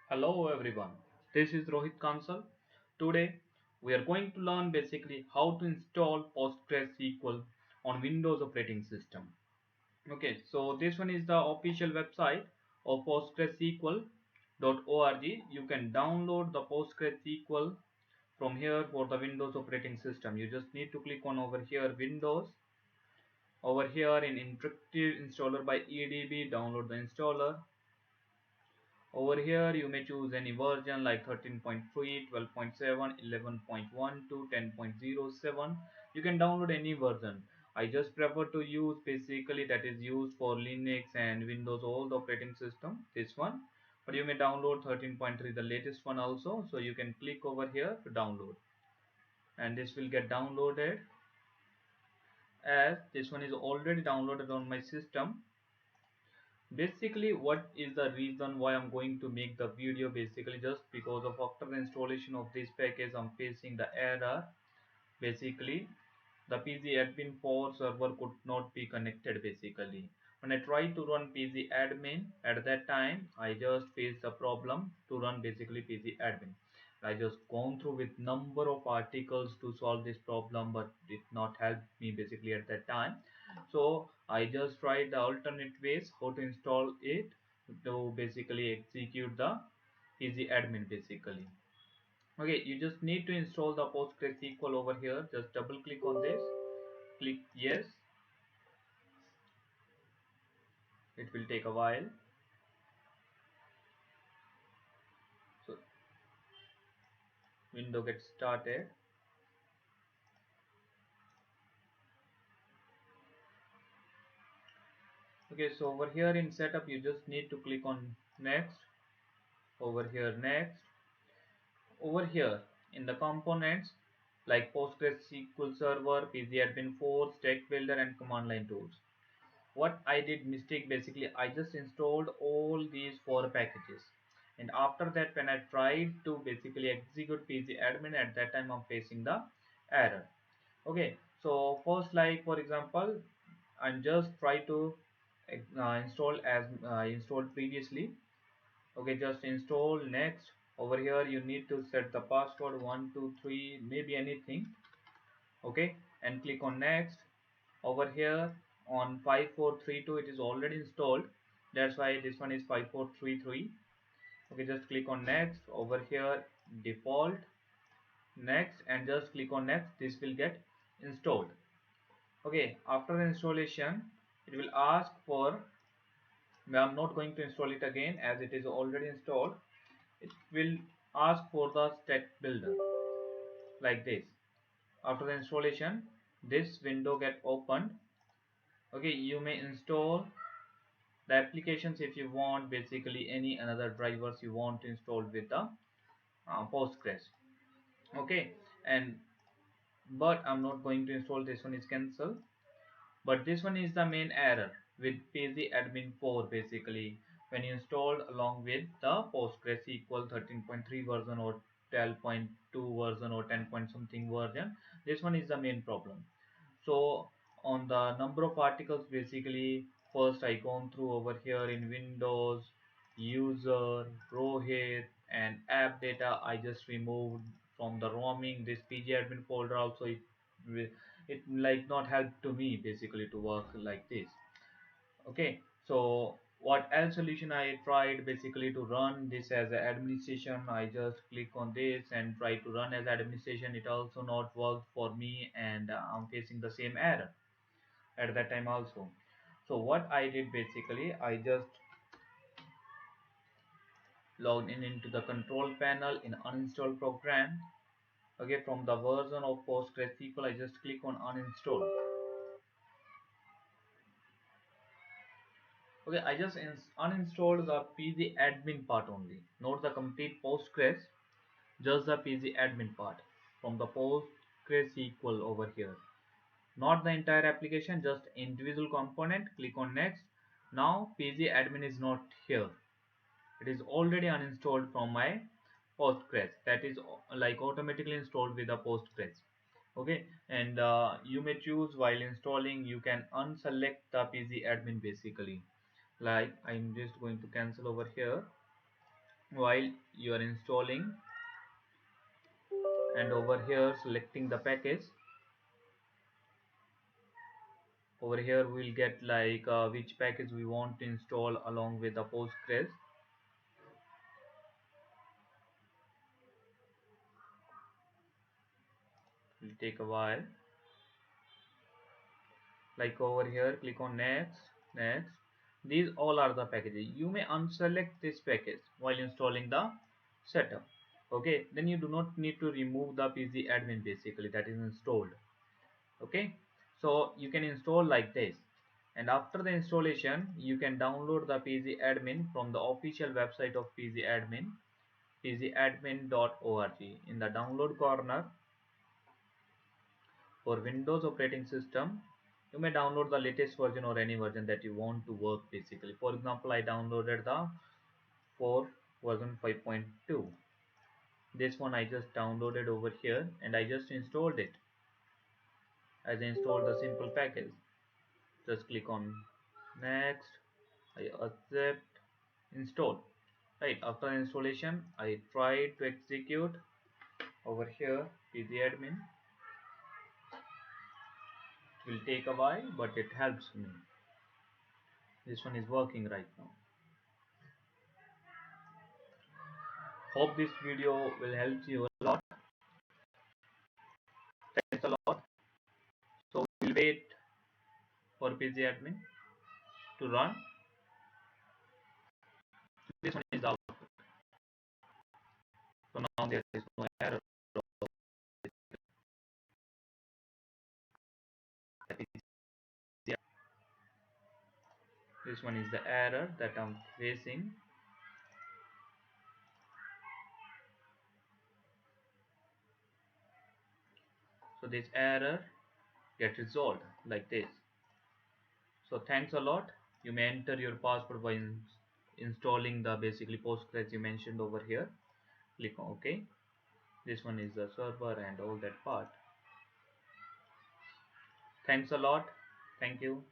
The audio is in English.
Hello everyone, this is Rohit Kansal. Today we are going to learn basically how to install PostgreSQL on Windows operating system. Okay, so this one is the official website of PostgreSQL.org. You can download the PostgreSQL from here for the Windows operating system. You just need to click on over here Windows. Over here in Interactive Installer by EDB, download the installer. Over here you may choose any version like 13.3, 12.7, 11.12, 10.07. You can download any version. I just prefer to use basically that is used for Linux and Windows all the operating system, this one. But you may download 13.3, the latest one also. So you can click over here to download, and this will get downloaded. As this one is already downloaded on my system, basically what is the reason why I'm going to make the video, basically just because of after the installation of this package I'm facing the error. Basically the pg admin 4 server could not be connected. Basically when I tried to run pg admin at that time, I just faced the problem to run basically pg admin. I just gone through with number of articles to solve this problem, but it not helped me basically at that time. So I just tried the alternate ways how to install it to basically execute the pg admin basically. Okay, you just need to install the PostgreSQL over here. Just double click on this, click yes. It will take a while. So window gets started. Okay, so over here in setup you just need to click on next. Over here next. Over here in the components like PostgreSQL Server, pgadmin 4, Stack Builder and command line tools. What I did mistake, basically I just installed all these four packages, and after that when I tried to basically execute pgadmin, at that time I'm facing the error. Okay, so first, like for example, I'm just try to install as I installed previously. Okay, just install next. Over here you need to set the password 123, maybe anything. Okay, and click on next. Over here on 5432 it is already installed, that's why this one is 5433. Okay, just click on next. Over here default, next, and just click on next. This will get installed. Okay, after the installation it will ask for, I'm not going to install it again as it is already installed. It will ask for the stack builder like this. After the installation this window get opened. Okay, you may install the applications if you want, basically any another drivers you want to install with the Postgres. Okay, and but I'm not going to install, this one is cancel. But this one is the main error with pg admin 4. Basically when you installed along with the PostgreSQL 13.3 version or 12.2 version or 10 point something version, this one is the main problem. So on the number of articles, basically first I gone through over here in Windows user Rohit and app data. I just removed from the roaming this pgadmin folder also. It like not help to me basically to work like this. Okay, so what else solution I tried basically to run this as an administration. I just click on this and try to run as administration. It also not worked for me, and I'm facing the same error at that time also. So what I did basically, I just logged in into the control panel in uninstall program. Okay, from the version of PostgreSQL I just click on uninstall. Okay, I just uninstalled the pg admin part only, not the complete Postgres, just the pg admin part from the PostgreSQL over here, not the entire application, just individual component. Click on next. Now pg admin is not here, it is already uninstalled from my Postgres, that is like automatically installed with the Postgres. Okay, and you may choose while installing, you can unselect the pg admin basically. Like I'm just going to cancel over here. while you are installing, and over here selecting the package. Over here we'll get like which package we want to install along with the Postgres. Will take a while. Like over here, click on next, next. These all are the packages. You may unselect this package while installing the setup. Okay, then you do not need to remove the PG admin basically that is installed. Okay, so you can install like this, and after the installation you can download the PG admin from the official website of PG admin, pgadmin.org. In the download corner, for Windows operating system, you may download the latest version or any version that you want to work basically. For example, I downloaded the 4 version 5.2. This one I just downloaded over here and I just installed it. As I installed the simple package, just click on next, I accept, install. Right, after installation I try to execute over here pgadmin. It will take a while but it helps me. This one is working right now. Hope this video will help you a lot. Thanks a lot. So we'll wait for pgadmin to run. This one is out. So now there is no error. This one is the error that I'm facing. So this error get resolved like this. So thanks a lot. You may enter your password by installing the basically Postgres you mentioned over here. Click on OK. This one is the server and all that part. Thanks a lot. Thank you.